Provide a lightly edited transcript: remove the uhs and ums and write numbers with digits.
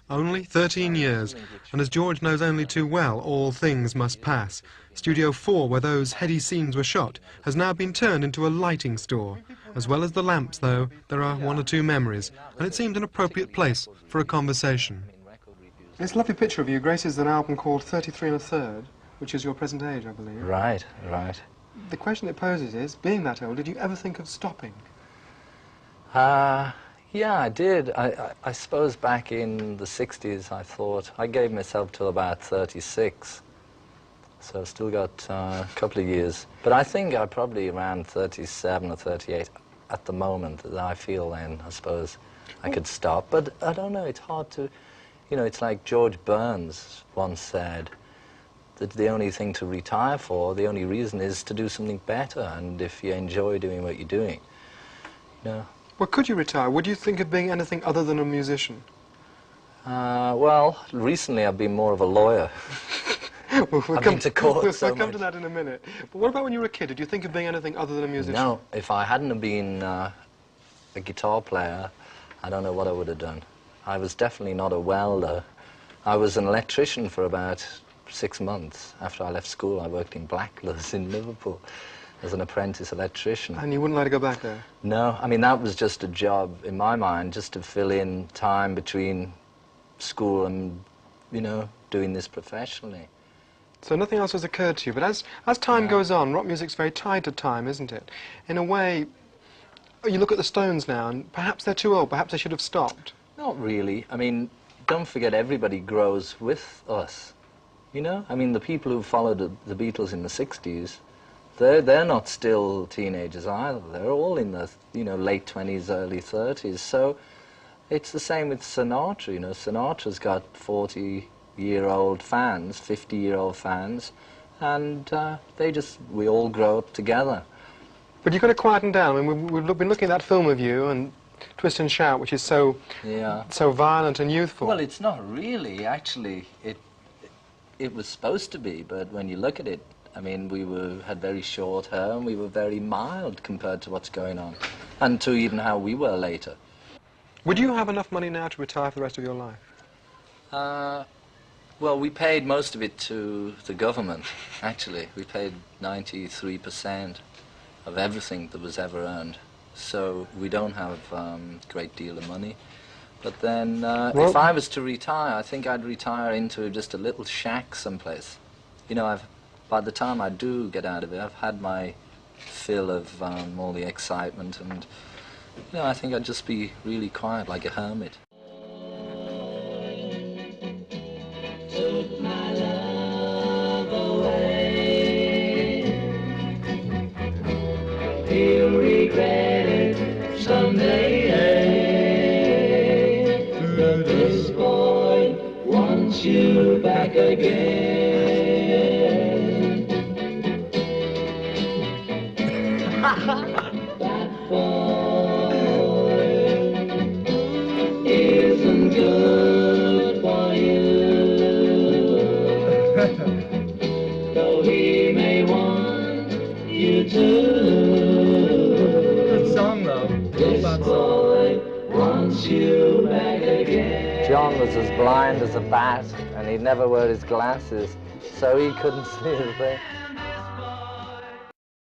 Only 13 years, and as George knows only too well, all things must pass. Studio 4, where those heady scenes were shot, has now been turned into a lighting store. As well as the lamps, though, there are one or two memories, and it seemed an appropriate place for a conversation. This lovely picture of you graces an album called 33 1/3, which is your present age, I believe. Right, right. The question it poses is, being that old, did you ever think of stopping? Yeah, I did. I suppose back in the 60s, I thought, I gave myself till about 36. So I've still got a couple of years. But I think I probably around 37 or 38 at the moment that I feel then, I suppose, I could stop. But I don't know, it's hard to, you know, it's like George Burns once said, that the only thing to retire for, the only reason is to do something better. And if you enjoy doing what you're doing, you know. Well, could you retire? Would you think of being anything other than a musician? Well, recently I've been more of a lawyer. We'll come to that in a minute. But what about when you were a kid? Did you think of being anything other than a musician? No, if I hadn't have been a guitar player, I don't know what I would have done. I was definitely not a welder. I was an electrician for about 6 months. After I left school, I worked in Blackler's in Liverpool as an apprentice electrician. And you wouldn't like to go back there? No, I mean, that was just a job, in my mind, just to fill in time between school and, you know, doing this professionally. So nothing else has occurred to you, but as time goes on, rock music's very tied to time, isn't it? In a way, you look at the Stones now, and perhaps they're too old, perhaps they should have stopped. Not really. I mean, don't forget, everybody grows with us, you know? I mean, the people who followed the Beatles in the 60s, they're not still teenagers either. They're all in the, you know, late 20s, early 30s. So it's the same with Sinatra, you know. Sinatra's got 40-year-old fans, 50-year-old fans, and we all grow up together. But you've got to quieten down. I mean, we've been looking at that film of you, and Twist and Shout, which is so violent and youthful. Well, it's not really, actually. It was supposed to be, but when you look at it, I mean, we had very short hair and we were very mild compared to what's going on, and to even how we were later. Would you have enough money now to retire for the rest of your life? Well, we paid most of it to the government, actually. We paid 93% of everything that was ever earned. So we don't have a great deal of money. But then, if I was to retire, I think I'd retire into just a little shack someplace. You know, by the time I do get out of it, I've had my fill of all the excitement, and you know, I think I'd just be really quiet, like a hermit. Took my love away. He'll regret it someday. This boy wants you back again. That boy isn't good for you, though he may want you to. Good song, though. This boy wants you back again. John was as blind as a bat, and he'd never wear his glasses, so he couldn't see a thing.